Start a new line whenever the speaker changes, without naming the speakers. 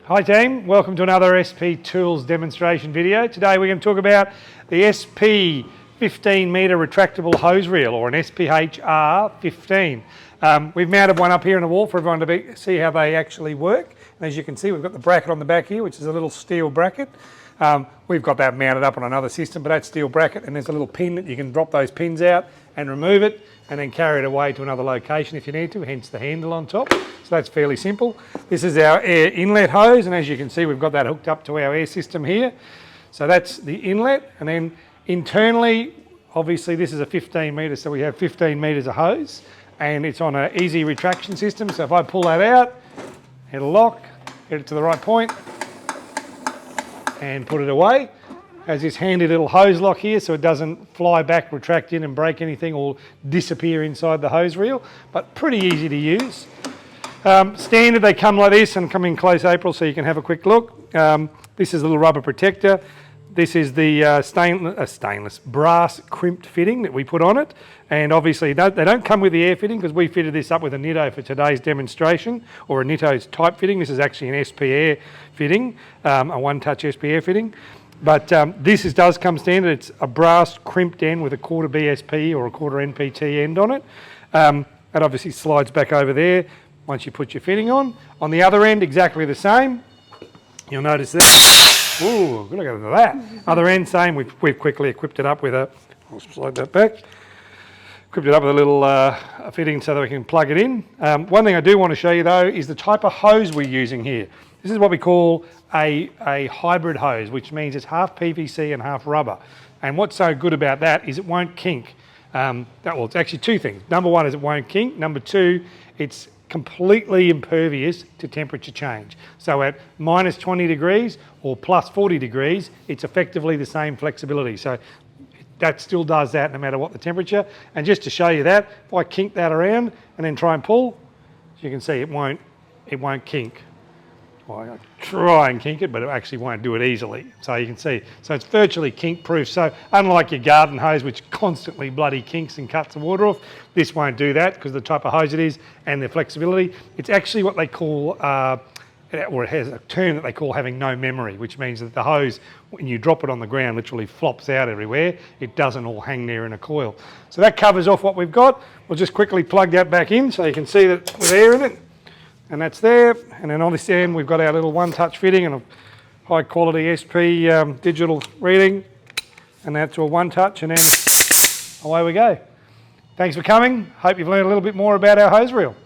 Hi team, welcome to another SP Tools demonstration video. Today we're going to talk about the SP 15 metre retractable hose reel, or an SPHR15. We've mounted one up here on the wall for everyone to see how they actually work. And as you can see, we've got the bracket on the back here, which is a little steel bracket. We've got that mounted up on another system, but that's steel bracket, and there's a little pin that you can drop those pins out and remove it and then carry it away to another location if you need to, hence the handle on top. So that's fairly simple. This is our air inlet hose, and as you can see, we've got that hooked up to our air system here. So that's the inlet, and then internally, obviously this is a 15 metre, so we have 15 metres of hose, and it's on an easy retraction system. So if I pull that out, it'll lock, get it to the right point, and put it away. Has this handy little hose lock here so it doesn't fly back, retract in and break anything or disappear inside the hose reel, but pretty easy to use. Standard, they come like this and come in close April so you can have a quick look. This is a little rubber protector. This is the stainless brass crimped fitting that we put on it, and obviously they don't come with the air fitting because we fitted this up with a Nitto for today's demonstration, or a Nitto's type fitting. This is actually an SPHR fitting, a one-touch SPHR fitting. But this does come standard. It's a brass crimped end with a quarter BSP or a quarter NPT end on it. That obviously slides back over there once you put your fitting on. On the other end, exactly the same. You'll notice that. Ooh, look at that. Other end, same. We've quickly equipped it up with a, I'll slide that back. Equipped it up with a little fitting so that we can plug it in. One thing I do want to show you though is the type of hose we're using here. This is what we call a hybrid hose, which means it's half PVC and half rubber. And what's so good about that is it won't kink. Well, it's actually two things. Number one is it won't kink. Number two, it's completely impervious to temperature change. So at minus 20 degrees or plus 40 degrees, it's effectively the same flexibility. So that still does that no matter what the temperature. And just to show you that, if I kink that around and then try and pull, as you can see, it won't kink. Well, I try and kink it, but it actually won't do it easily. So you can see, so it's virtually kink proof. So unlike your garden hose, which constantly bloody kinks and cuts the water off, this won't do that because the type of hose it is and the flexibility. It's actually what they call, or it has a term that they call having no memory, which means that the hose, when you drop it on the ground, literally flops out everywhere. It doesn't all hang there in a coil. So that covers off what we've got. We'll just quickly plug that back in so you can see that with air in it. And that's there, and then on this end we've got our little one-touch fitting and a high quality SP digital reading, and that's all one-touch, and then away we go. Thanks for coming. Hope you've learned a little bit more about our hose reel.